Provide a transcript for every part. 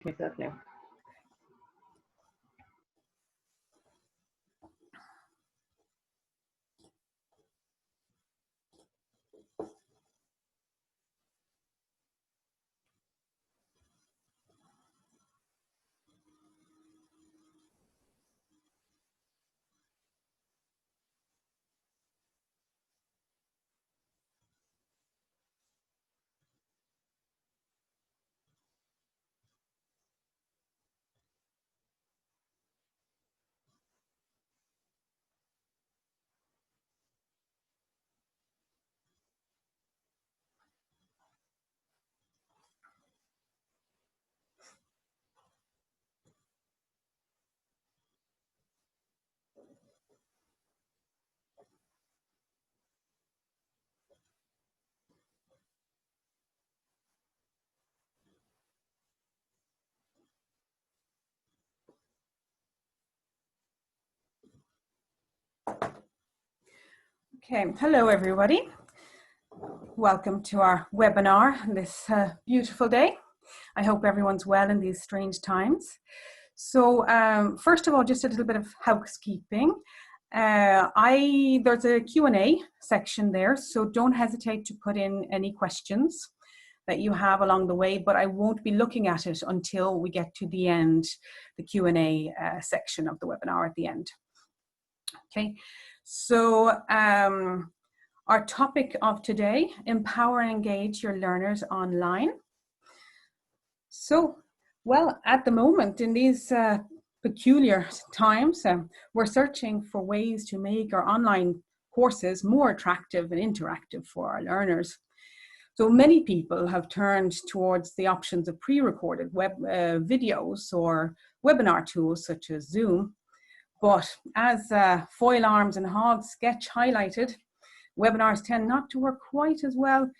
myself now. Okay, hello everybody. Welcome to our webinar on this beautiful day. I hope everyone's well in these strange times. So first of all, just a little bit of housekeeping. There's a Q&A section there, so don't hesitate to put in any questions that you have along the way, but I won't be looking at it until we get to the end, the Q&A section of the webinar at the end. Okay, so our topic of today, empower and engage your learners online. So, well, at the moment in these peculiar times, we're searching for ways to make our online courses more attractive and interactive for our learners. So many people have turned towards the options of pre-recorded web videos or webinar tools such as Zoom. But as Foil Arms and Hogs sketch highlighted, webinars tend not to work quite as well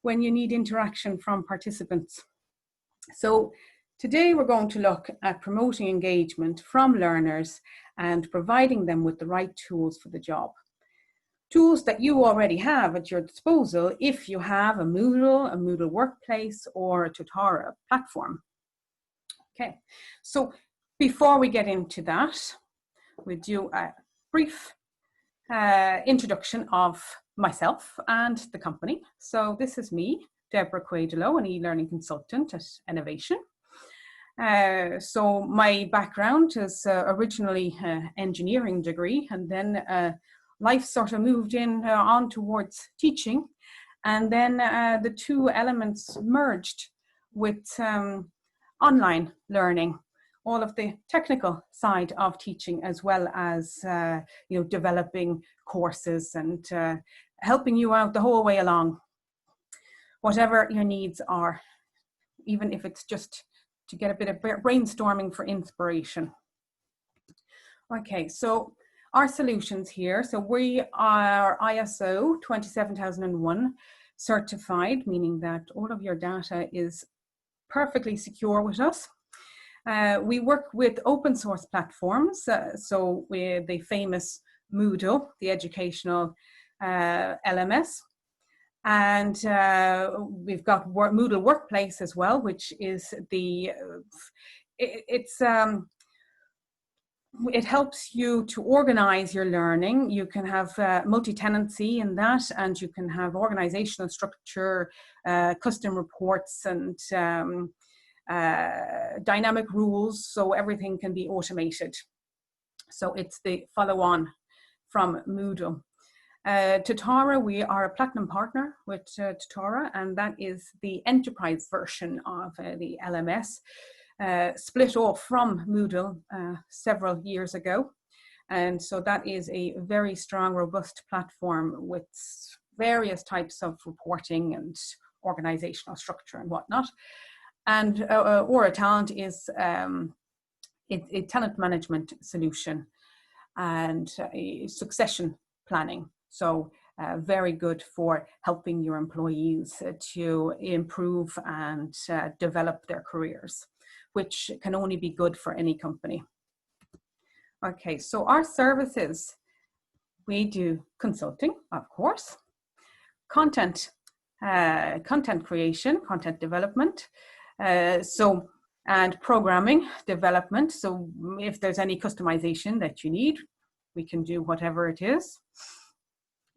when you need interaction from participants. So today we're going to look at promoting engagement from learners and providing them with the right tools for the job. Tools that you already have at your disposal if you have a Moodle Workplace, or a Tutara platform. Okay, so before we get into that, we'll do a brief introduction of myself and the company. So this is me, Deborah Quaidelo, an e-learning consultant at Enovation. So my background is originally an engineering degree, and then life sort of moved on towards teaching, and then the two elements merged with online learning, all of the technical side of teaching, as well as developing courses and helping you out the whole way along, whatever your needs are, even if it's just to get a bit of brainstorming for inspiration. Okay, so our solutions here. So we are ISO 27001 certified, meaning that all of your data is perfectly secure with us. We work with open source platforms, so with the famous Moodle, the educational LMS, and we've got Moodle Workplace as well, which is it helps you to organize your learning. You can have multi-tenancy in that, and you can have organizational structure, custom reports, and dynamic rules, so everything can be automated. So it's the follow-on from Moodle. Tutara, we are a platinum partner with Tutara, and that is the enterprise version of the LMS, split off from Moodle several years ago. And so that is a very strong, robust platform with various types of reporting and organizational structure and whatnot. And Aura Talent is a talent management solution and succession planning. So very good for helping your employees to improve and develop their careers, which can only be good for any company. Okay, so our services, we do consulting, of course, content creation, content development. So And programming development. So if there's any customization that you need, we can do whatever it is.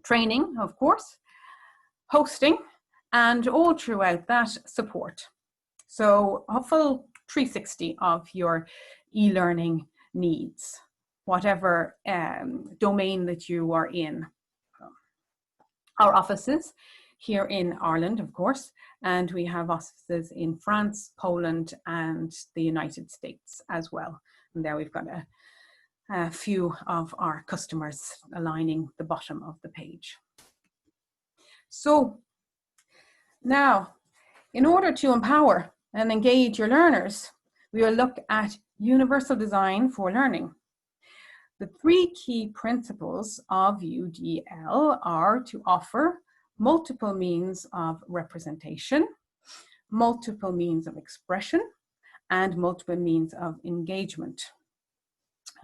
Training, of course, hosting, and all throughout that, support. So a full 360 of your e-learning needs, whatever domain that you are in. Our offices here in Ireland, of course, and we have offices in France, Poland, and the United States as well. And there we've got a few of our customers aligning the bottom of the page. So now, in order to empower and engage your learners, we will look at universal design for learning. The 3 key principles of UDL are to offer multiple means of representation, multiple means of expression, and multiple means of engagement.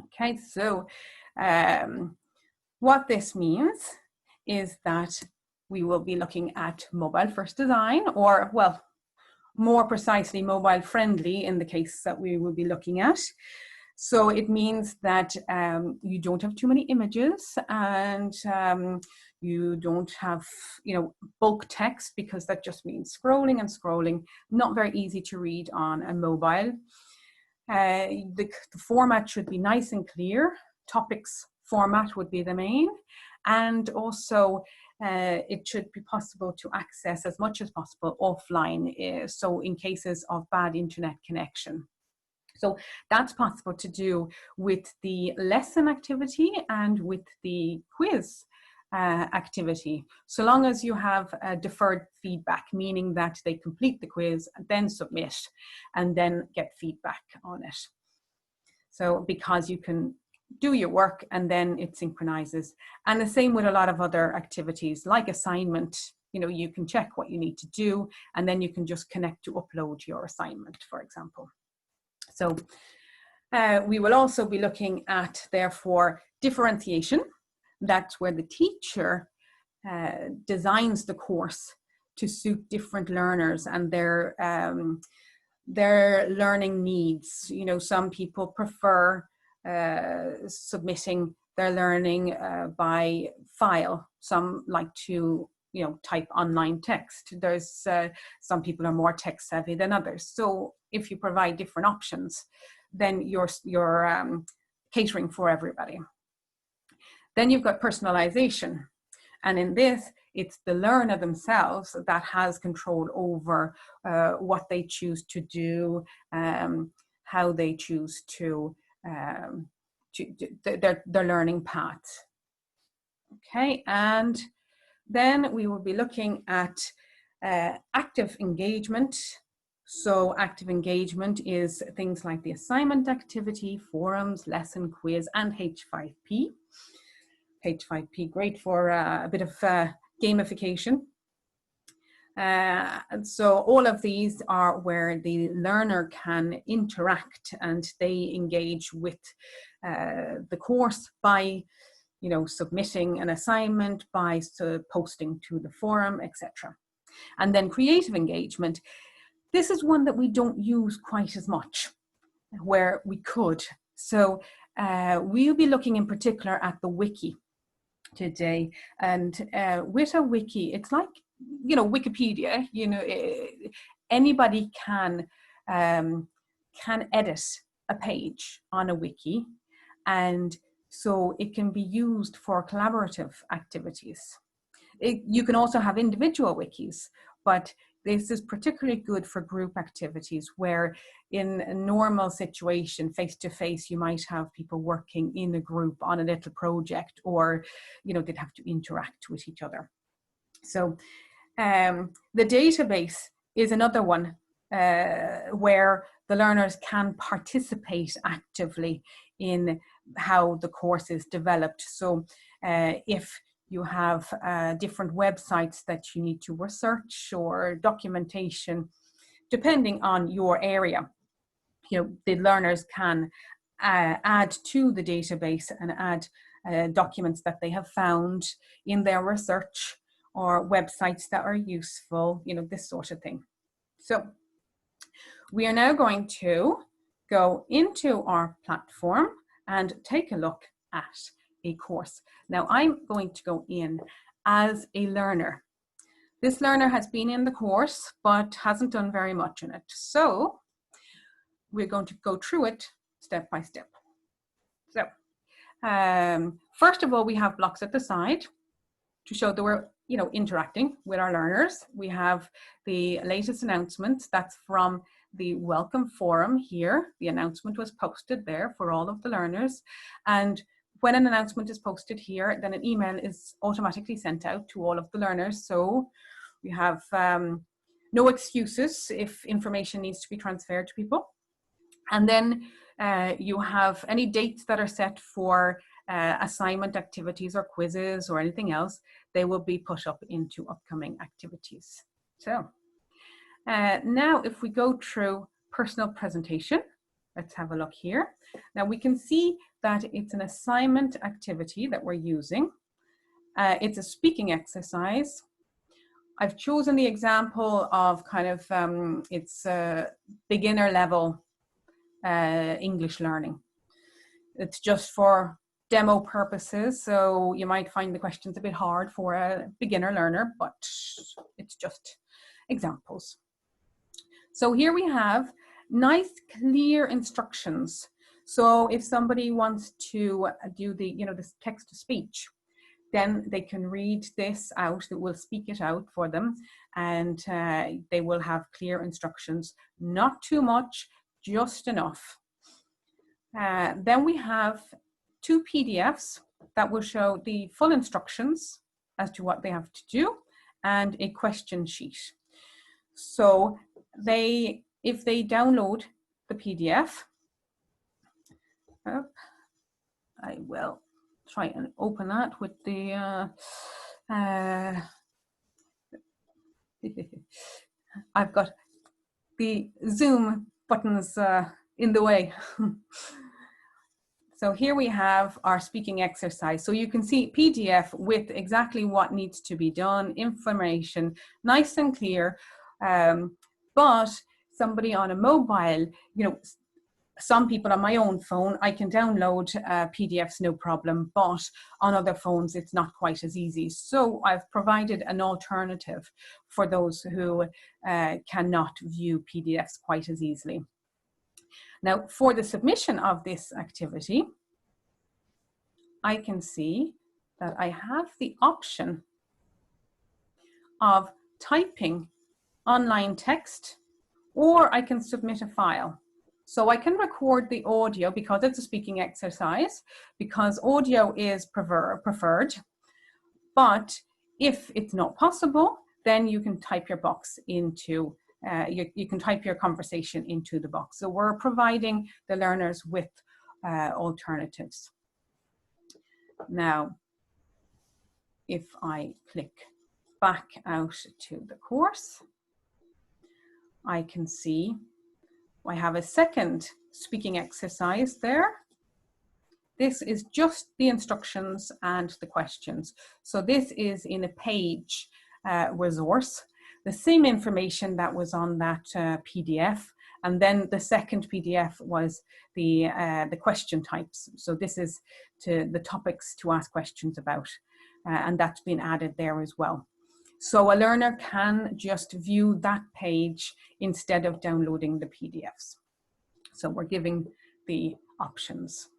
Okay, so what this means is that we will be looking at mobile first design, or, well, more precisely mobile friendly in the case that we will be looking at. So it means that you don't have too many images, and you don't have, bulk text, because that just means scrolling and scrolling, not very easy to read on a mobile. The format should be nice and clear. Topics format would be the main, and also it should be possible to access as much as possible offline, so in cases of bad internet connection. So that's possible to do with the lesson activity and with the quiz activity, so long as you have deferred feedback, meaning that they complete the quiz, then submit, and then get feedback on it. So because you can do your work and then it synchronizes. And the same with a lot of other activities like assignment. You can check what you need to do, and then you can just connect to upload your assignment, for example. So we will also be looking at, therefore, differentiation. That's where the teacher designs the course to suit different learners and their learning needs. Some people prefer submitting their learning by file. Some like to type online text. There's some people are more tech savvy than others. So if you provide different options, then you're catering for everybody. Then you've got personalization. And in this, it's the learner themselves that has control over what they choose to do, how they choose to their learning path. Okay, and then we will be looking at active engagement. So active engagement is things like the assignment activity, forums, lesson, quiz, and H5P. H5P, great for a bit of gamification. And so all of these are where the learner can interact and they engage with the course by submitting an assignment, by posting to the forum, etc. And then creative engagement. This is one that we don't use quite as much, where we could. So we'll be looking in particular at the wiki today. And with a wiki, it's like, Wikipedia, anybody can edit a page on a wiki, and so it can be used for collaborative activities. You can also have individual wikis, but this is particularly good for group activities where in a normal situation, face-to-face, you might have people working in a group on a little project, or, they'd have to interact with each other. So the database is another one where the learners can participate actively in how the course is developed. So if you have different websites that you need to research or documentation, depending on your area, the learners can add to the database and add documents that they have found in their research, or websites that are useful, this sort of thing. So We are now going to go into our platform and take a look at a course. Now I'm going to go in as a learner. This learner has been in the course but hasn't done very much in it. So we're going to go through it step by step. So first of all, we have blocks at the side to show that we're interacting with our learners. We have the latest announcements. That's from the welcome forum here. The announcement was posted there for all of the learners. And when an announcement is posted here, then an email is automatically sent out to all of the learners. So we have no excuses if information needs to be transferred to people. And then you have any dates that are set for assignment activities or quizzes or anything else. They will be put up into upcoming activities. So now if we go through personal presentation, let's have a look here. Now we can see that it's an assignment activity that we're using. It's a speaking exercise. I've chosen the example of kind of, it's a beginner level English learning. It's just for demo purposes, so you might find the questions a bit hard for a beginner learner, but it's just examples. So here we have nice clear instructions. So if somebody wants to do the this text to speech, then they can read this out. It will speak it out for them, and they will have clear instructions. Not too much, just enough. Then we have 2 PDFs that will show the full instructions as to what they have to do and a question sheet. So if they download the PDF, I will try and open that with the, I've got the Zoom buttons in the way. So here we have our speaking exercise. So you can see PDF with exactly what needs to be done, information, nice and clear. But somebody on a mobile, some people on my own phone, I can download PDFs, no problem, but on other phones, it's not quite as easy. So I've provided an alternative for those who cannot view PDFs quite as easily. Now, for the submission of this activity, I can see that I have the option of typing online text, or I can submit a file. So I can record the audio because it's a speaking exercise, because audio is preferred. But if it's not possible, then you can type your box into, you can type your conversation into the box. So we're providing the learners with alternatives. Now, if I click back out to the course, I can see I have a second speaking exercise there. This is just the instructions and the questions. So this is in a page resource, the same information that was on that PDF. And then the second PDF was the question types. So this is to the topics to ask questions about, and that's been added there as well. So a learner can just view that page instead of downloading the PDFs. So we're giving the options.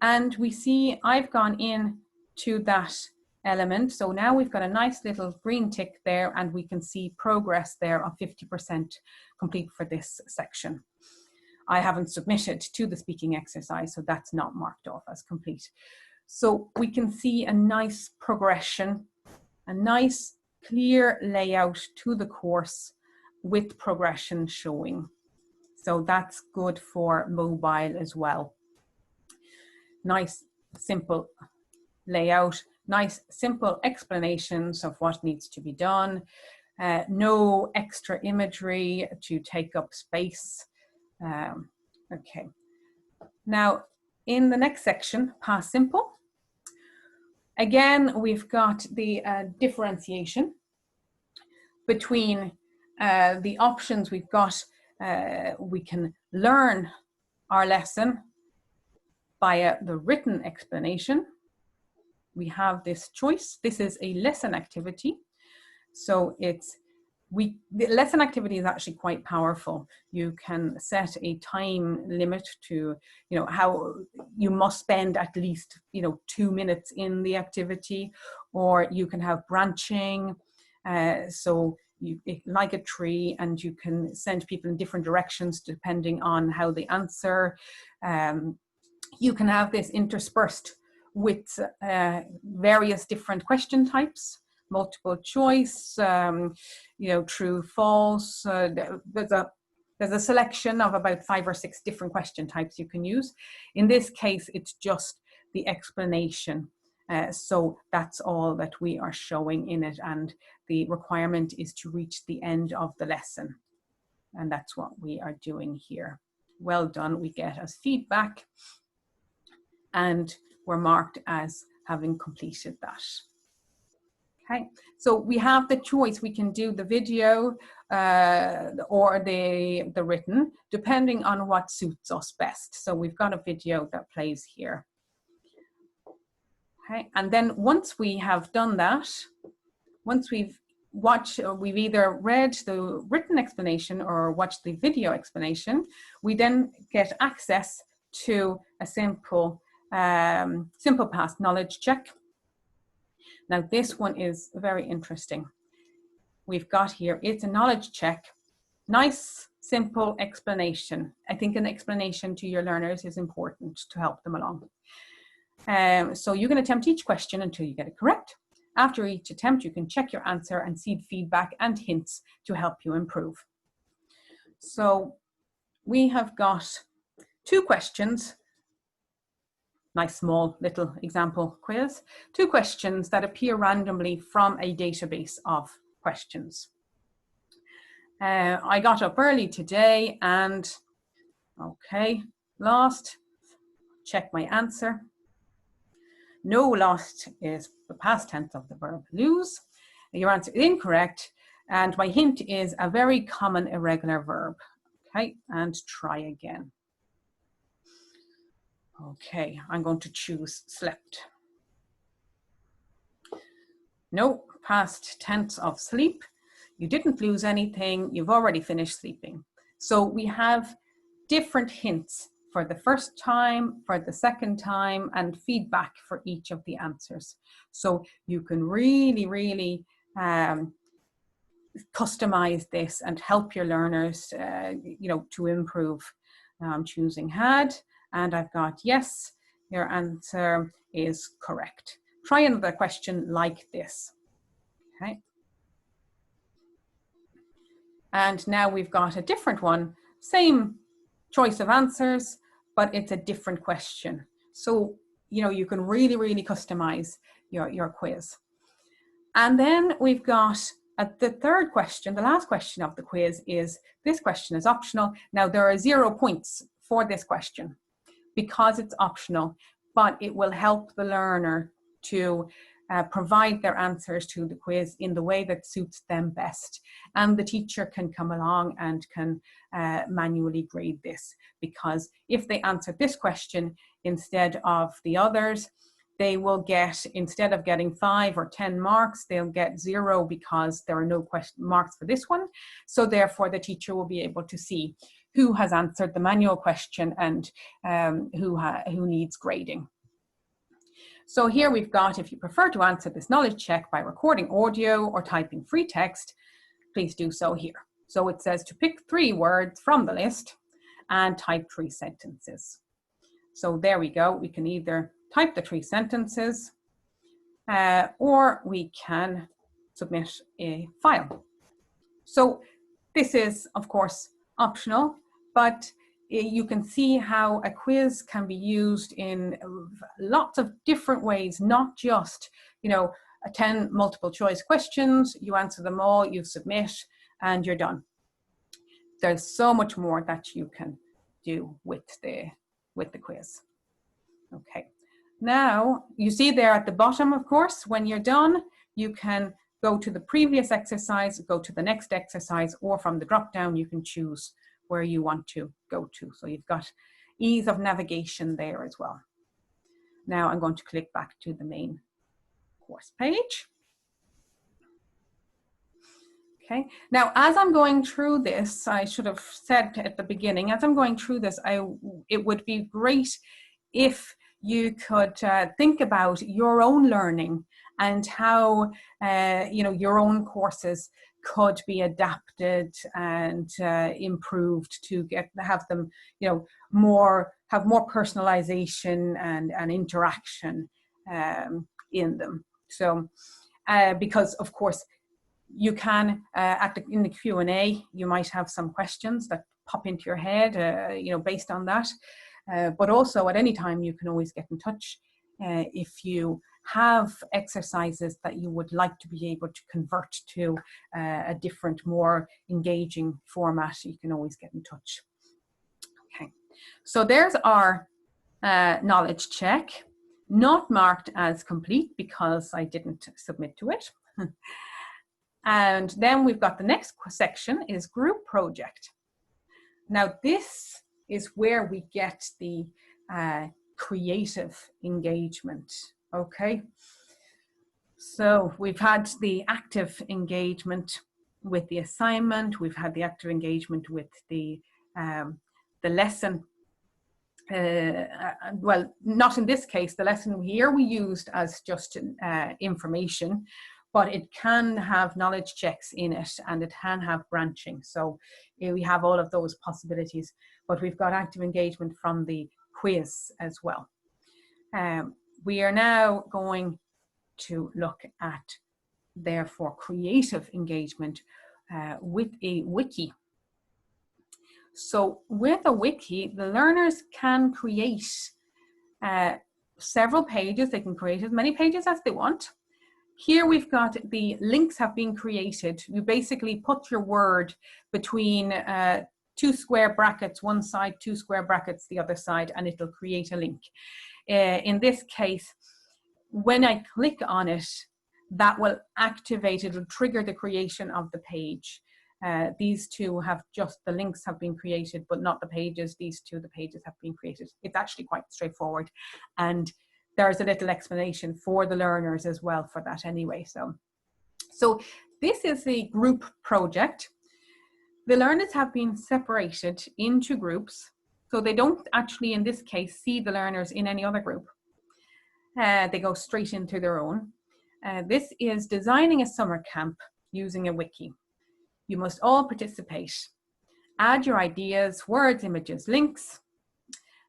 And we see I've gone in to that element. So now we've got a nice little green tick there, and we can see progress there of 50% complete for this section. I haven't submitted to the speaking exercise, so that's not marked off as complete. So we can see a nice progression, a nice clear layout to the course with progression showing. So that's good for mobile as well. Nice, simple layout, nice, simple explanations of what needs to be done. No extra imagery to take up space. Okay. Now, in the next section, past simple. Again, we've got the differentiation between the options. We've got we can learn our lesson via the written explanation. We have this choice. This is a lesson activity. So the lesson activity is actually quite powerful. You can set a time limit to, how you must spend at least, 2 minutes in the activity, or you can have branching. So like a tree, and you can send people in different directions depending on how they answer. You can have this interspersed with various different question types, multiple choice, true, false. There's a selection of about 5 or 6 different question types you can use. In this case, it's just the explanation. So that's all that we are showing in it, and the requirement is to reach the end of the lesson. And that's what we are doing here. Well done, we get as feedback, and we're marked as having completed that. Okay, so we have the choice. We can do the video or the written, depending on what suits us best. So we've got a video that plays here. Okay, and then once we have done that, once we've watched, or we've either read the written explanation or watched the video explanation, we then get access to a simple past knowledge check. Now this one is very interesting. We've got here, it's a knowledge check. Nice, simple explanation. I think an explanation to your learners is important to help them along. So you can attempt each question until you get it correct. After each attempt, you can check your answer and seed feedback and hints to help you improve. So we have got 2 questions. Nice small little example quiz. 2 questions that appear randomly from a database of questions. I got up early today and, okay, lost. Check my answer. No, lost is the past tense of the verb lose. Your answer is incorrect. And my hint is a very common irregular verb. Okay, and try again. Okay, I'm going to choose slept. No, past tense of sleep. You didn't lose anything. You've already finished sleeping. So we have different hints for the first time, for the second time, and feedback for each of the answers. So you can really customize this and help your learners, to improve. I'm choosing had. And I've got yes, your answer is correct. Try another question like this. Okay. And now we've got a different one, same choice of answers, but it's a different question. So, you can really customize your quiz. And then we've got the third question, the last question of the quiz is, this question is optional. Now there are 0 points for this question, because it's optional, but it will help the learner to provide their answers to the quiz in the way that suits them best. And the teacher can come along and can manually grade this, because if they answer this question instead of the others, they will get, instead of getting 5 or 10 marks, they'll get 0 because there are no marks for this one. So therefore the teacher will be able to see who has answered the manual question and who needs grading. So here we've got, if you prefer to answer this knowledge check by recording audio or typing free text, please do so here. So it says to pick 3 words from the list and type 3 sentences. So there we go. We can either type the 3 sentences or we can submit a file. So this is, of course, optional, but you can see how a quiz can be used in lots of different ways, not just, 10 multiple choice questions, you answer them all, you submit, and you're done. There's so much more that you can do with the quiz. Okay, now you see there at the bottom, of course, when you're done, you can go to the previous exercise, go to the next exercise, or from the drop down, you can choose where you want to go to. So you've got ease of navigation there as well. Now I'm going to click back to the main course page. Okay, now as I'm going through this, I should have said at the beginning, as I'm going through this, it would be great if you could think about your own learning and how your own courses could be adapted and improved to have them have more personalization and interaction in them. So because of course you can in the Q&A you might have some questions that pop into your head based on that, but also at any time you can always get in touch if you have exercises that you would like to be able to convert to a different, more engaging format. You can always get in touch. Okay, so there's our knowledge check, not marked as complete because I didn't submit to it. And then we've got the next section is group project. Now this is where we get the creative engagement. Okay, so we've had the active engagement with the assignment, we've had the active engagement with the lesson. Well, not in this case, the lesson here we used as just information, but it can have knowledge checks in it and it can have branching. So we have all of those possibilities, but we've got active engagement from the quiz as well. We are now going to look at, therefore, creative engagement with a wiki. So with a wiki, the learners can create several pages. They can create as many pages as they want. Here we've got the links have been created. You basically put your word between 2 square brackets, one side, 2 square brackets, the other side, and it'll create a link. In this case, when I click on it, that will activate, it'll trigger the creation of the page. These two have just, the links have been created, but not the pages. These two, the pages have been created. It's actually quite straightforward. And there's a little explanation for the learners as well for that anyway. So this is the group project. The learners have been separated into groups. So they don't actually, in this case, see the learners in any other group. They go straight into their own. This is designing a summer camp using a wiki. You must all participate. Add your ideas, words, images, links,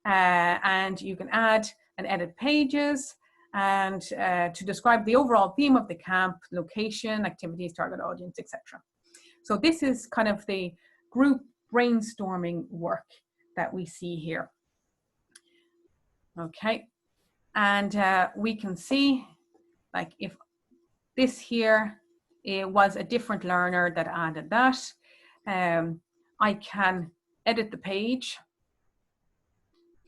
and you can add and edit pages and to describe the overall theme of the camp, location, activities, target audience, etc. So this is kind of the group brainstorming work that we see here. Okay, and we can see, like, if this here, it was a different learner that added that. I can edit the page.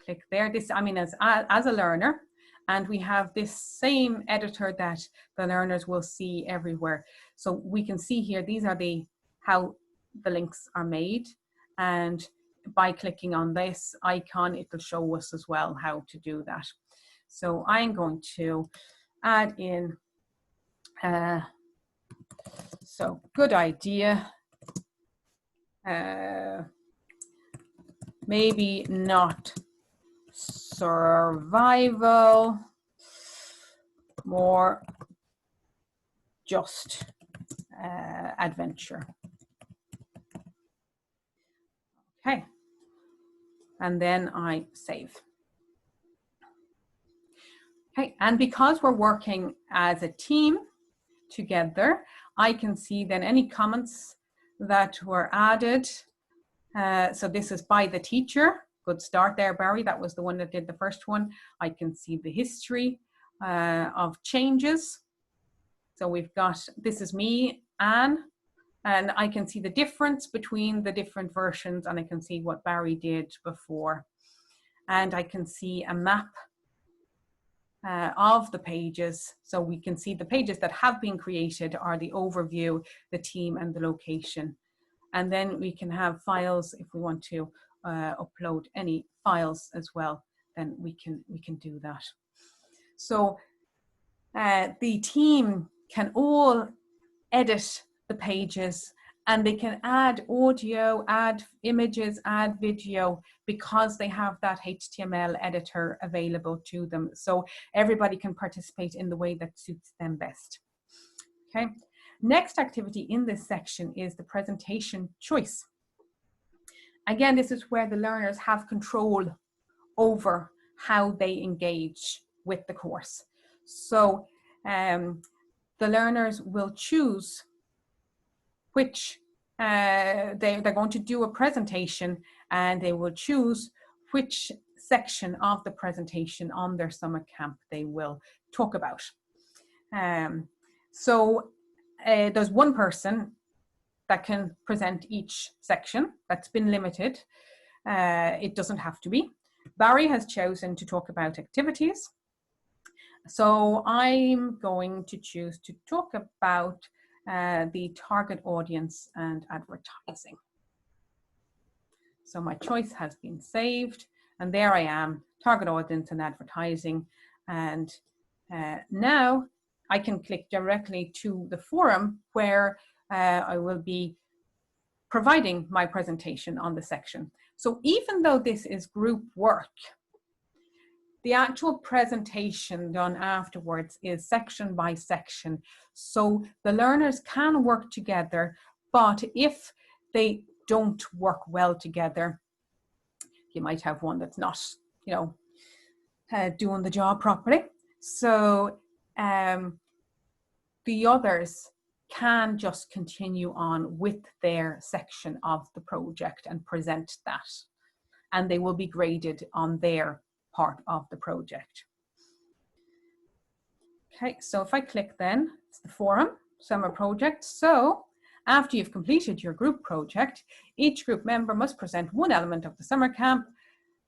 Click there. This, I mean, as a learner, and we have this same editor that the learners will see everywhere. So we can see here, these are how the links are made, and by clicking on this icon, it will show us as well how to do that. So I'm going to add in, so good idea, maybe not survival, more just adventure. Okay, and then I save. Okay, and because we're working as a team together, I can see then any comments that were added. So this is by the teacher. Good start there, Barry. That was the one that did the first one. I can see the history of changes. So we've got, this is me, Anne, and I can see the difference between the different versions, and I can see what Barry did before. And I can see a map of the pages. So we can see the pages that have been created are the overview, the team, and the location. And then we can have files if we want to upload any files as well, then we can do that. So the team can all edit the pages, and they can add audio, add images, add video, because they have that HTML editor available to them. So everybody can participate in the way that suits them best. Okay. Next activity in this section is the presentation choice. Again, this is where the learners have control over how they engage with the course. So the learners will choose which they're going to do a presentation, and they will choose which section of the presentation on their summer camp they will talk about. So there's one person that can present each section. That's been limited. It doesn't have to be. Barry has chosen to talk about activities. So I'm going to choose to talk about the target audience and advertising. So my choice has been saved, and there I am, target audience and advertising. And now I can click directly to the forum where I will be providing my presentation on the section. So even though this is group work, the actual presentation done afterwards is section by section. So the learners can work together, but if they don't work well together, you might have one that's not, doing the job properly. So the others can just continue on with their section of the project and present that, and they will be graded on their part of the project. Okay, so if I click then, it's the forum, summer project. So after you've completed your group project, each group member must present one element of the summer camp.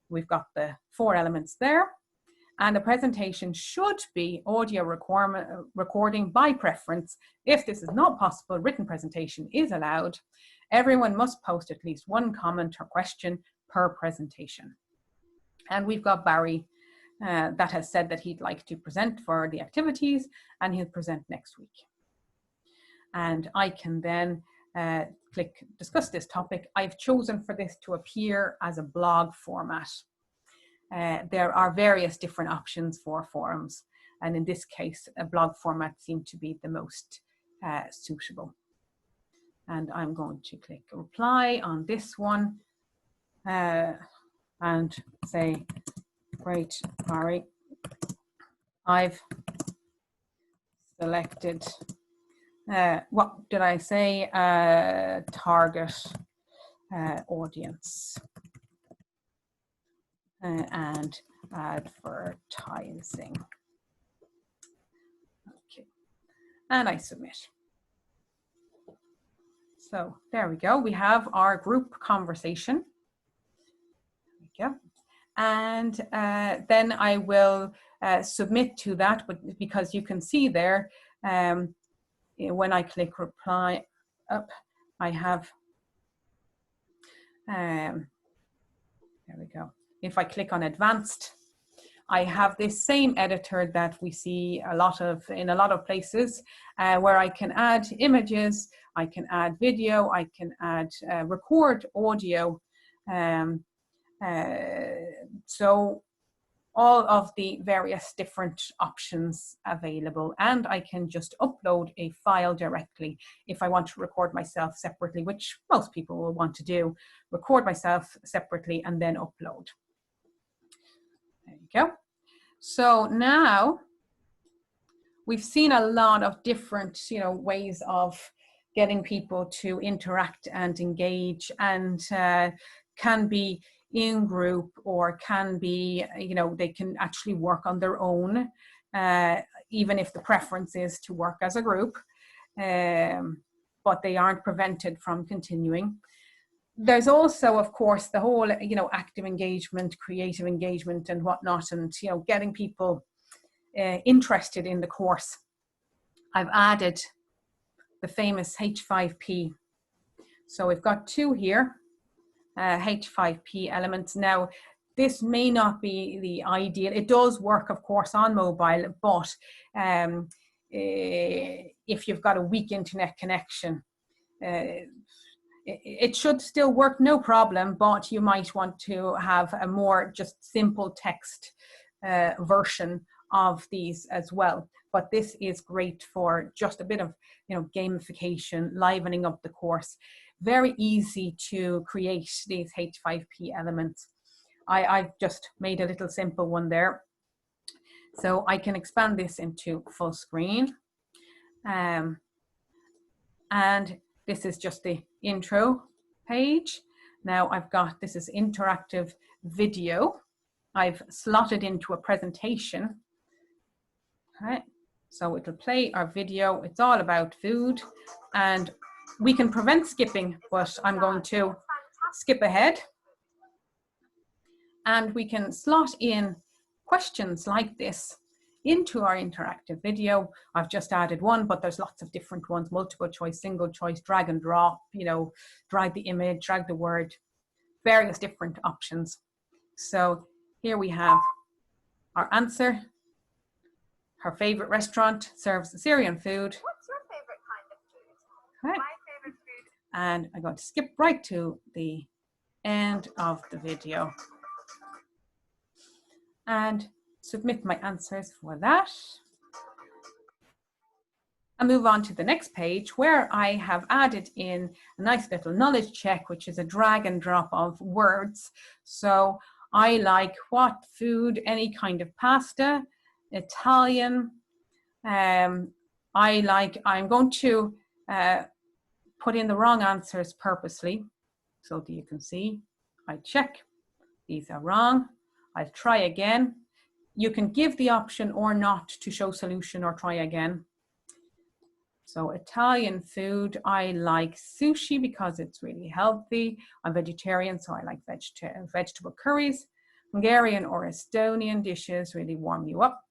We've got the 4 elements there. And the presentation should be audio recording by preference. If this is not possible, written presentation is allowed. Everyone must post at least one comment or question per presentation. And we've got Barry that has said that he'd like to present for the activities, and he'll present next week. And I can then click discuss this topic. I've chosen for this to appear as a blog format. There are various different options for forums, and in this case, a blog format seemed to be the most suitable. And I'm going to click reply on this one and say, great, Barry, I've selected, what did I say, target audience and advertising. Okay, and I submit. So there we go. We have our group conversation. There we go. And then I will submit to that, but because you can see there, when I click reply up, I have, there we go. If I click on advanced, I have this same editor that we see a lot of in a lot of places, where I can add images, I can add video, I can add record audio. So all of the various different options available, and I can just upload a file directly if I want to record myself separately, which most people will want to do, record myself separately and then upload. There you go. So now we've seen a lot of different, ways of getting people to interact and engage, and can be in group or can be, they can actually work on their own, even if the preference is to work as a group, but they aren't prevented from continuing. There's also, of course, the whole, active engagement, creative engagement and whatnot, and, getting people interested in the course. I've added the famous H5P. So we've got 2 here, H5P elements. Now, this may not be the ideal. It does work, of course, on mobile, but if you've got a weak internet connection, it should still work, no problem, but you might want to have a more just simple text version of these as well. But this is great for just a bit of, gamification, livening up the course. Very easy to create these H5P elements. I've just made a little simple one there. So I can expand this into full screen. And this is just the intro page. Now I've got, this is interactive video. I've slotted into a presentation. Okay. So it'll play our video. It's all about food, and we can prevent skipping, but I'm going to skip ahead. And we can slot in questions like this into our interactive video. I've just added one, but there's lots of different ones: multiple choice, single choice, drag and drop, drag the image, drag the word, various different options. So here we have our answer. Her favorite restaurant serves Syrian food. What's your favorite kind of food? Okay. My favorite food. And I'm going to skip right to the end of the video and submit my answers for that. I move on to the next page, where I have added in a nice little knowledge check, which is a drag and drop of words. So I like what food, any kind of pasta, Italian. I'm going to put in the wrong answers purposely so that you can see. I check, these are wrong. I'll try again. You can give the option or not to show solution or try again. So Italian food, I like sushi because it's really healthy. I'm vegetarian, so I like vegetable curries. Hungarian or Estonian dishes really warm you up.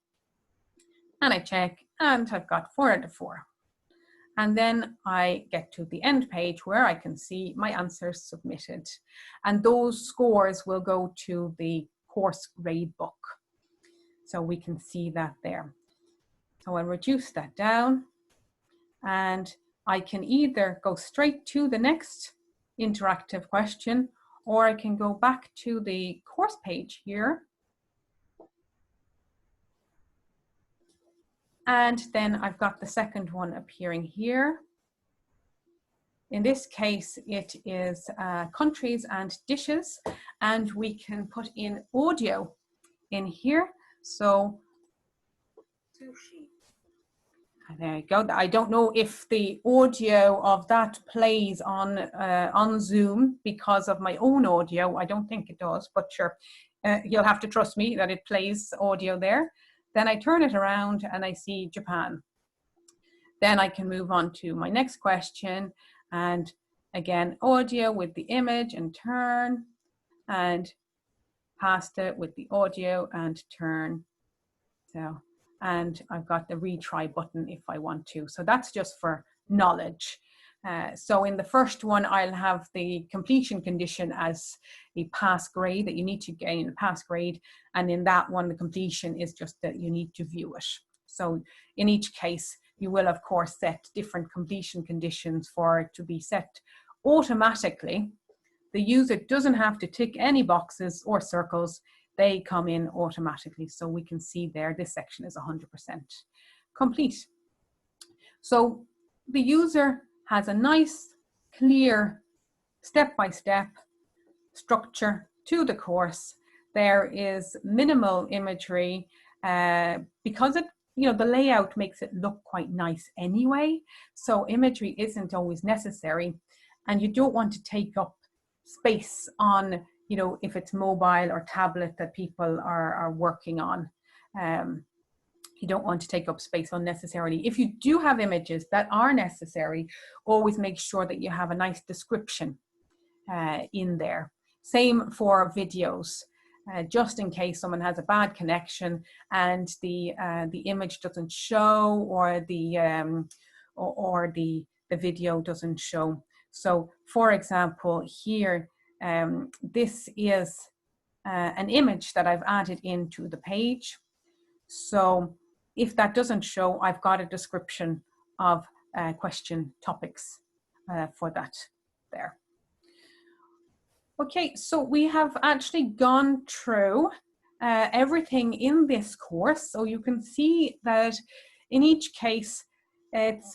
And I check, and I've got 4 out of 4. And then I get to the end page where I can see my answers submitted. And those scores will go to the course grade book. So we can see that there. So I'll reduce that down, and I can either go straight to the next interactive question, or I can go back to the course page here. And then I've got the second one appearing here. In this case, it is countries and dishes, and we can put in audio in here. So sushi. There you go. I don't know if the audio of that plays on Zoom because of my own audio. I don't think it does, but sure, you'll have to trust me that it plays audio there. Then I turn it around and I see Japan. Then I can move on to my next question, and again, audio with the image and turn, and pasta with the audio and turn. So, and I've got the retry button if I want to. So that's just for knowledge. So in the first one, I'll have the completion condition as a pass grade, that you need to gain a pass grade. And in that one, the completion is just that you need to view it. So in each case, you will of course set different completion conditions for it to be set automatically. The user doesn't have to tick any boxes or circles. They come in automatically. So we can see there, this section is 100% complete. So the user has a nice, clear, step-by-step structure to the course. There is minimal imagery because it, the layout makes it look quite nice anyway. So imagery isn't always necessary, and you don't want to take up space on, if it's mobile or tablet that people are working on. You don't want to take up space unnecessarily. If you do have images that are necessary, always make sure that you have a nice description in there. Same for videos, just in case someone has a bad connection and the image doesn't show, or the video doesn't show. So for example, here, this is an image that I've added into the page. So if that doesn't show, I've got a description of question topics for that there. Okay, so we have actually gone through everything in this course. So you can see that in each case, it's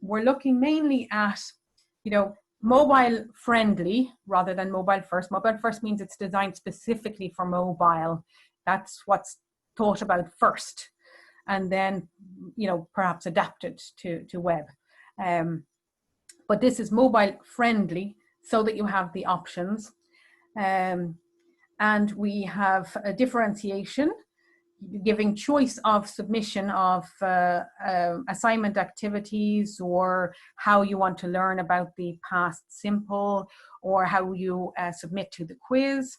we're looking mainly at, you know, mobile friendly rather than mobile first. Mobile first means it's designed specifically for mobile. That's what's thought about first, and then, you know, perhaps adapted to web. But this is mobile friendly so that you have the options. And we have a differentiation, giving choice of submission of assignment activities, or how you want to learn about the past simple, or how you submit to the quiz.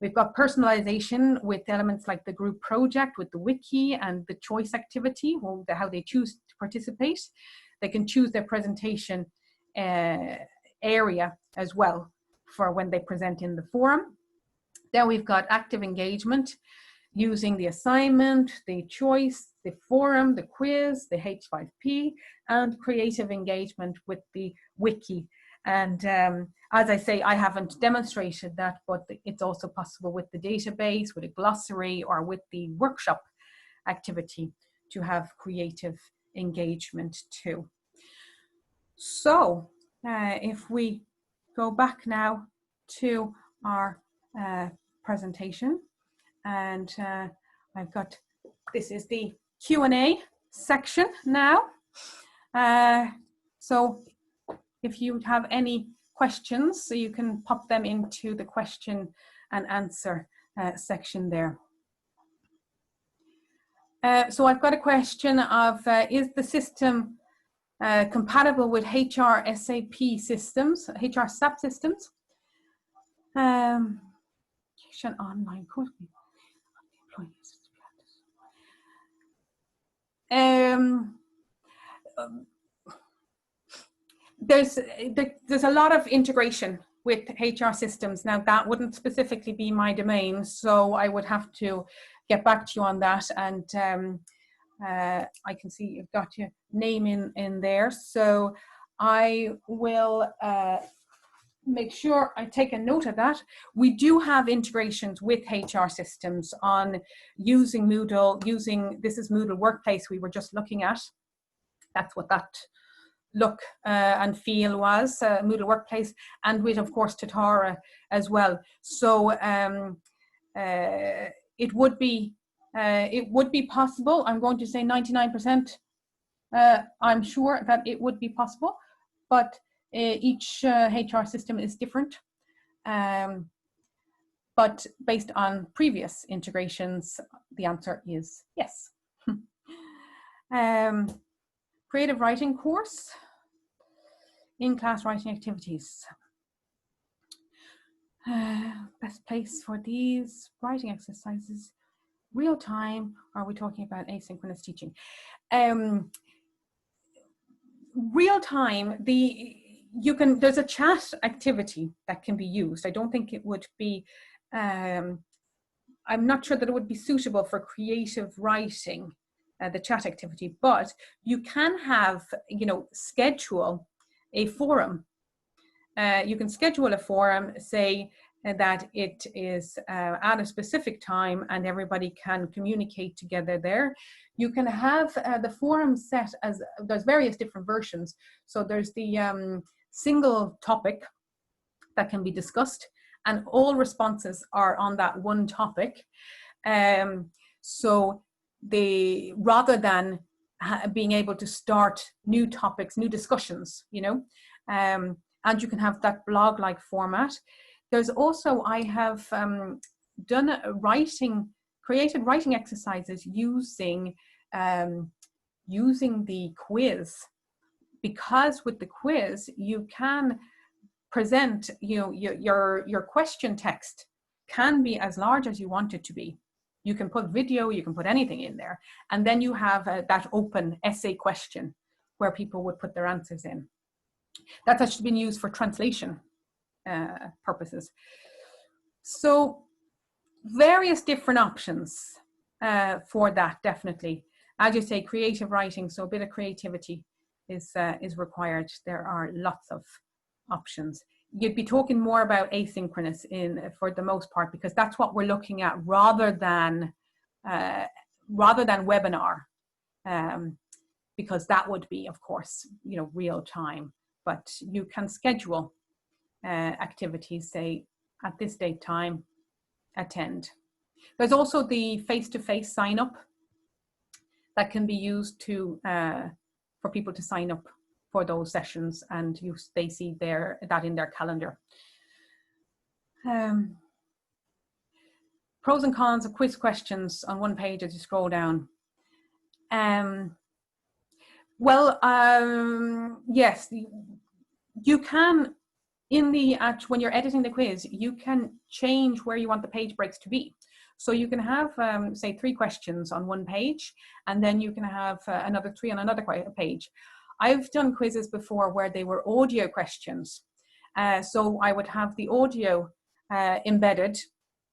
We've got personalization with elements like the group project with the wiki and the choice activity, how they choose to participate. They can choose their presentation area as well for when they present in the forum. Then we've got active engagement using the assignment, the choice, the forum, the quiz, the H5P, and creative engagement with the wiki. And as I say, I haven't demonstrated that, but it's also possible with the database, with a glossary, or with the workshop activity to have creative engagement too. So if we go back now to our presentation, and I've got, this is the Q&A section now. So if you have any questions, so you can pop them into the question and answer section there. So I've got a question of, is the system compatible with HR SAP systems, HR SAP systems? Online course. There's a lot of integration with HR systems. Now that wouldn't specifically be my domain, so I would have to get back to you on that. And I can see you've got your name in there, so I will make sure I take a note of that. We do have integrations with HR systems on using Moodle, this is Moodle Workplace we were just looking at. That's what that look and feel was, Moodle Workplace, and with, of course, Tatara as well. So it would be possible. I'm going to say 99%. I'm sure that it would be possible, but each HR system is different. But based on previous integrations, the answer is yes. Creative writing course, in-class writing activities. Best place for these writing exercises, real time, or are we talking about asynchronous teaching? Real time, there's a chat activity that can be used. I don't think it would be, I'm not sure that it would be suitable for creative writing, the chat activity, but you can have, schedule a forum. You can schedule a forum, say that it is at a specific time and everybody can communicate together there. You can have the forum set as, there's various different versions. So there's the single topic that can be discussed, and all responses are on that one topic. So rather than being able to start new topics, new discussions, and you can have that blog-like format. There's also, I have done created writing exercises using the quiz, because with the quiz you can present, your question text can be as large as you want it to be. You can put video, you can put anything in there, and then you have that open essay question where people would put their answers in. That's actually been used for translation purposes. So various different options for that, definitely. As you say, creative writing, so a bit of creativity is required. There are lots of options. You'd be talking more about asynchronous for the most part, because that's what we're looking at rather than webinar, because that would be, of course, real time. But you can schedule activities, say at this date time, attend. There's also the face-to-face sign-up that can be used for people to sign up for those sessions, and they see that in their calendar. Pros and cons of quiz questions on one page as you scroll down. Yes, you can, when you're editing the quiz, you can change where you want the page breaks to be. So you can have, say, 3 questions on one page, and then you can have another 3 on another page. I've done quizzes before where they were audio questions. So I would have the audio embedded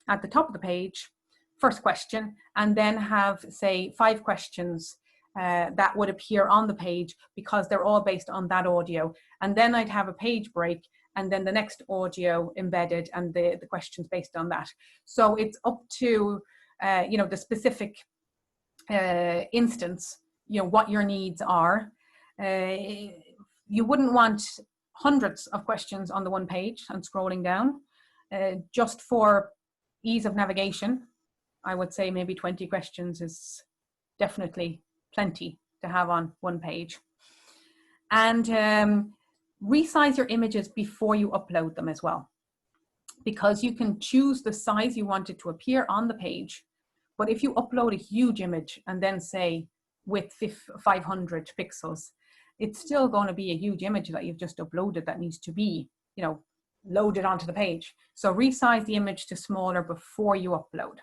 at the top of the page, first question, and then have, say, 5 questions that would appear on the page because they're all based on that audio. And then I'd have a page break, and then the next audio embedded, and the questions based on that. So it's up to the specific instance, what your needs are. You wouldn't want hundreds of questions on the one page and scrolling down. Just for ease of navigation, I would say maybe 20 questions is definitely plenty to have on one page. And resize your images before you upload them as well, because you can choose the size you want it to appear on the page. But if you upload a huge image and then say with 500 pixels, it's still going to be a huge image that you've just uploaded that needs to be, loaded onto the page. So resize the image to smaller before you upload.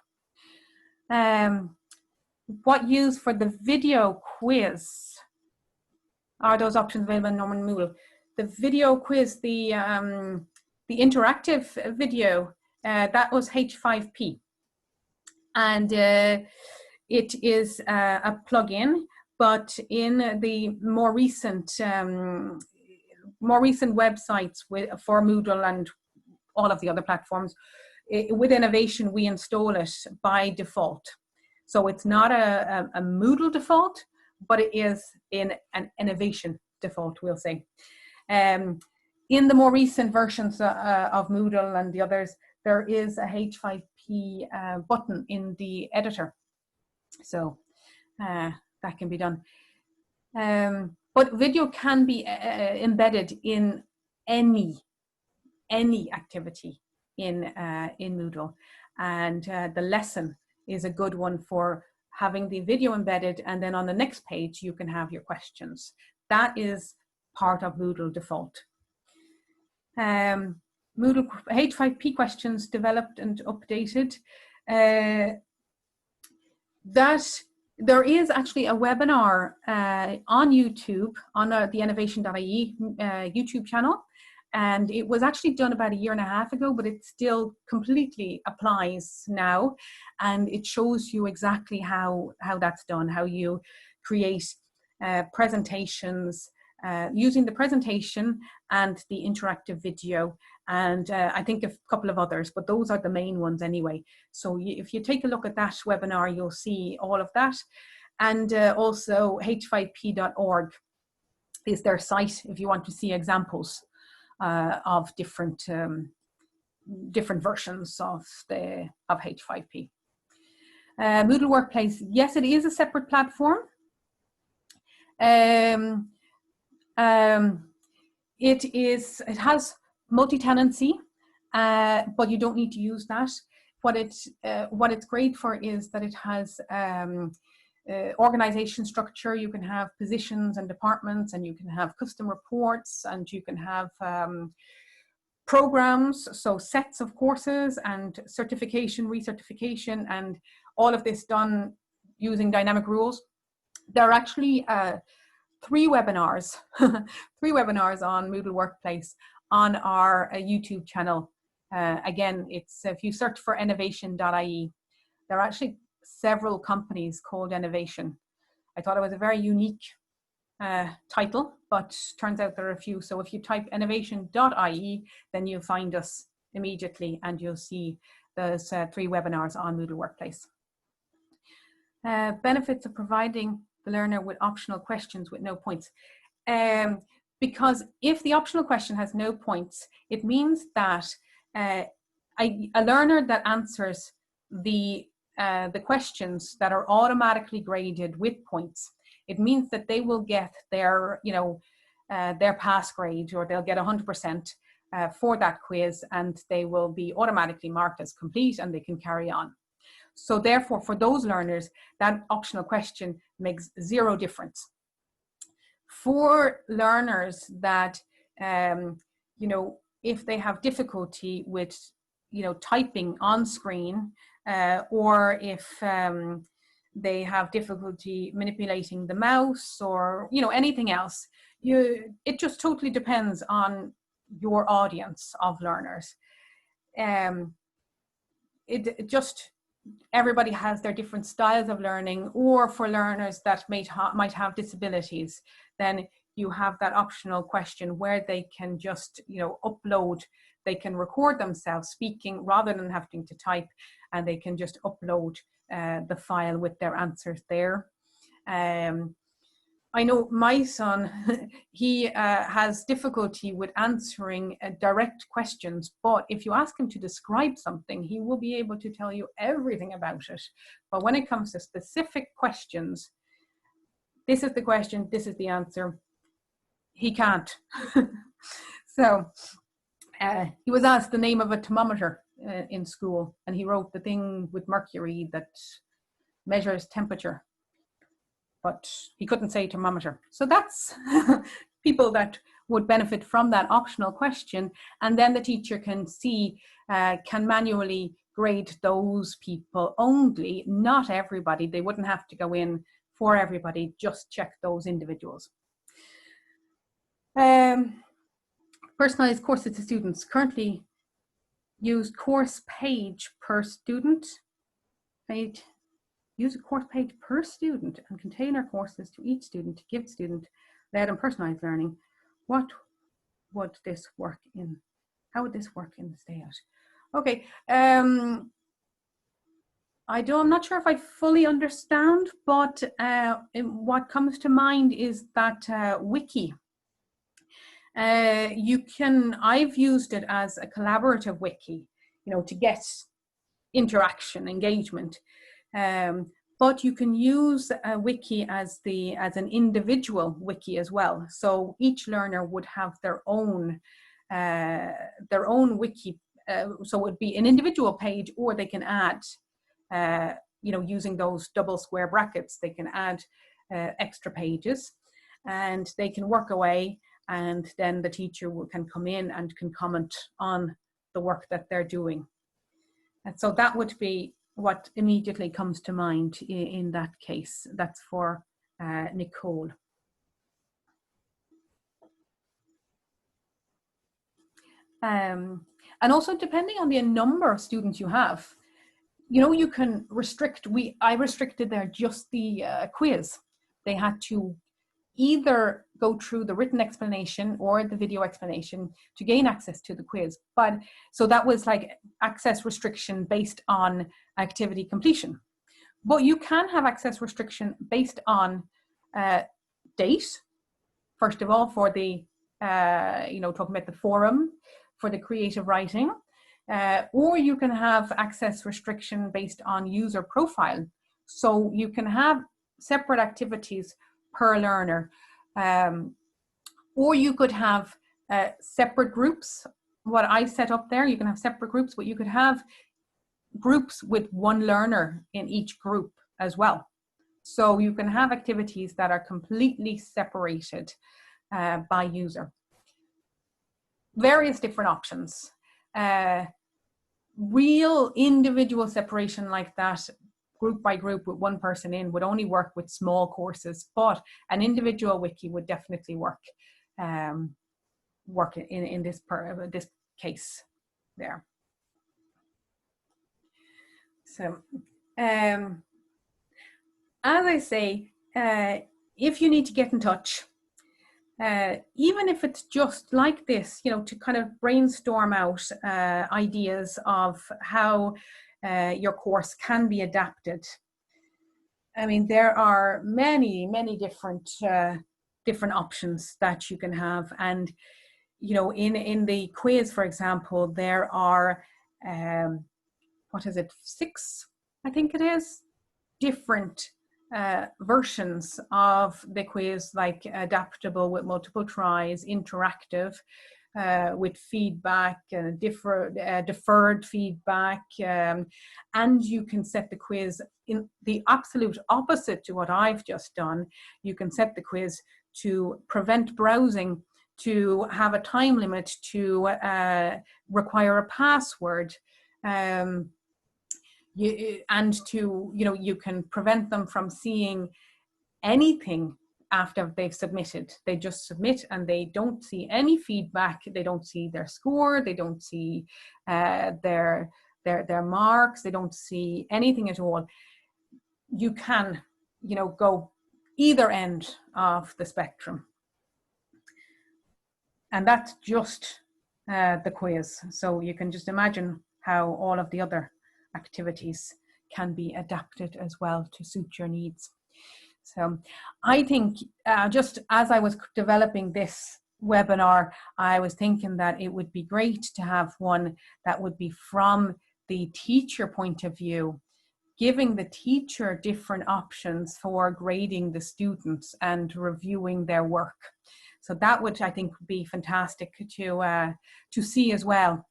What use for the video quiz? Are those options available in Norman Moodle? The video quiz, the interactive video, that was H5P. And it is a plugin, but in the more recent websites for Moodle and all of the other platforms, with Enovation, we install it by default. So it's not a Moodle default, but it is in an Enovation default, we'll say. In the more recent versions of Moodle and the others, there is a H5P button in the editor. So that can be done. But video can be embedded in any activity in Moodle. And the lesson is a good one for having the video embedded, and then on the next page you can have your questions. That is part of Moodle default. Moodle H5P questions developed and updated. That there is actually a webinar on YouTube, on the Enovation.ie YouTube channel, and it was actually done about 1.5 years ago, but it still completely applies now, and it shows you exactly how that's done, how you create presentations using the presentation and the interactive video, and I think a couple of others, but those are the main ones anyway. So if you take a look at that webinar, you'll see all of that. And also h5p.org is their site if you want to see examples of different versions of H5P. Moodle Workplace, yes, it is a separate platform. It has multi-tenancy, but you don't need to use that. What it's great for is that it has organization structure. You can have positions and departments, and you can have custom reports, and you can have programs, so sets of courses and certification, recertification, and all of this done using dynamic rules. There are actually 3 webinars, 3 webinars on Moodle Workplace on our YouTube channel. Again, it's if you search for enovation.ie, there are actually several companies called Enovation. I thought it was a very unique title, but turns out there are a few. So if you type enovation.ie, then you'll find us immediately and you'll see those 3 webinars on Moodle Workplace. Benefits of providing the learner with optional questions with no points. Because if the optional question has no points, it means that a learner that answers the questions that are automatically graded with points, it means that they will get their, their pass grade, or they'll get 100% for that quiz, and they will be automatically marked as complete and they can carry on. So therefore, for those learners, that optional question makes 0 difference. For learners that, if they have difficulty with, typing on screen, or if they have difficulty manipulating the mouse, or, anything else, it just totally depends on your audience of learners. Everybody has their different styles of learning, or for learners that might have disabilities, then you have that optional question where they can just, upload, they can record themselves speaking rather than having to type, and they can just upload the file with their answers there. I know my son, he has difficulty with answering direct questions, but if you ask him to describe something, he will be able to tell you everything about it. But when it comes to specific questions, this is the question, this is the answer, he can't. So he was asked the name of a thermometer in school, and he wrote the thing with mercury that measures temperature, but he couldn't say thermometer. So that's people that would benefit from that optional question. And then the teacher can see, can manually grade those people only, not everybody. They wouldn't have to go in for everybody, just check those individuals. Personalized courses to students. Currently use course page per student. Use a course page per student and container courses to each student to give student-led and personalized learning. What would this work in? How would this work in this layout? Okay, I'm not sure if I fully understand, but what comes to mind is that wiki. I've used it as a collaborative wiki, to get interaction, engagement. But you can use a wiki as an individual wiki as well. So each learner would have their own wiki. So it would be an individual page, or they can add, using those double square brackets, they can add extra pages, and they can work away, and then the teacher can come in and can comment on the work that they're doing. And so that would be what immediately comes to mind in that case. That's for Nicole. And also, depending on the number of students you have, you can restrict. I restricted there just the quiz. They had to either go through the written explanation or the video explanation to gain access to the quiz. But so that was like access restriction based on activity completion. But you can have access restriction based on date, first of all, for the, talking about the forum, for the creative writing, or you can have access restriction based on user profile. So you can have separate activities per learner, or you could have separate groups. What I set up there, you can have separate groups, but you could have groups with one learner in each group as well. So you can have activities that are completely separated by user. Various different options. Real individual separation like that group by group with one person in would only work with small courses, but an individual wiki would definitely work in this case there. So as I say, if you need to get in touch, even if it's just like this, you know, to kind of brainstorm out ideas of how your course can be adapted. I mean, there are many different options that you can have, and you know, in the quiz, for example, there are what is it, 6, I think it is, different versions of the quiz, like adaptable with multiple tries, interactive with feedback, deferred feedback, and you can set the quiz in the absolute opposite to what I've just done. You can set the quiz to prevent browsing, to have a time limit, to require a password, and to, you know, you can prevent them from seeing anything after they've submitted. They just submit and they don't see any feedback. They don't see their score. They don't see their marks. They don't see anything at all. You can, you know, go either end of the spectrum. And that's just the quiz. So you can just imagine how all of the other activities can be adapted as well to suit your needs. So I think just as I was developing this webinar, I was thinking that it would be great to have one that would be from the teacher point of view, giving the teacher different options for grading the students and reviewing their work. So that would, I think, be fantastic to see as well.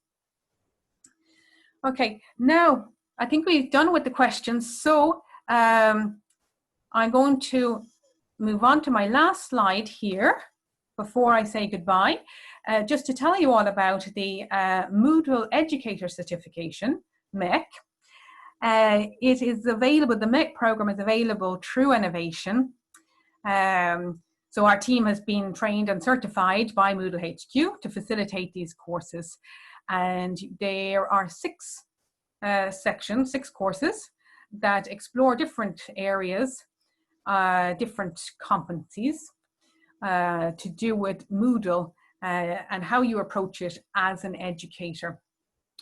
Okay, now I think we've done with the questions. So I'm going to move on to my last slide here before I say goodbye, just to tell you all about the Moodle Educator certification, MEC. It is available, the MEC program is available through Enovation. So our team has been trained and certified by Moodle HQ to facilitate these courses. And there are 6 sections, 6 courses that explore different areas, different competencies to do with Moodle and how you approach it as an educator.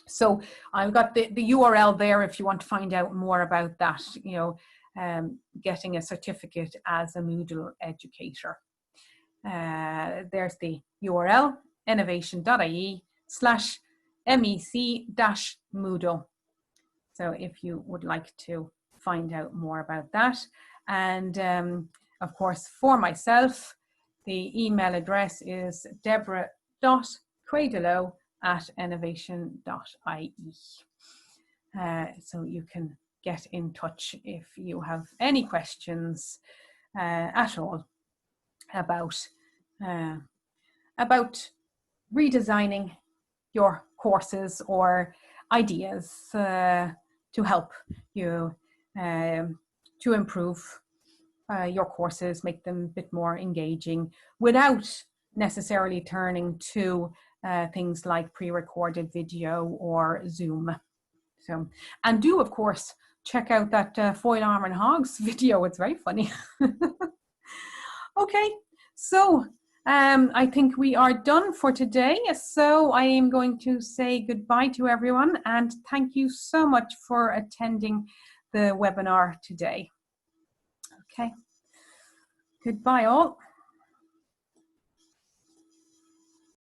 So I've got the URL there if you want to find out more about that, you know, getting a certificate as a Moodle educator. There's the URL, enovation.ie/MEC-Moodle. So if you would like to find out more about that. And of course, for myself, the email address is deborah.quaidelo@enovation.ie. So you can get in touch if you have any questions at all about redesigning your courses or ideas to help you to improve your courses, make them a bit more engaging without necessarily turning to things like pre-recorded video or Zoom. So, and do of course check out that foil arm and hogs video. It's very funny. Okay, so I think we are done for today. So I am going to say goodbye to everyone and thank you so much for attending the webinar today. Okay, goodbye all.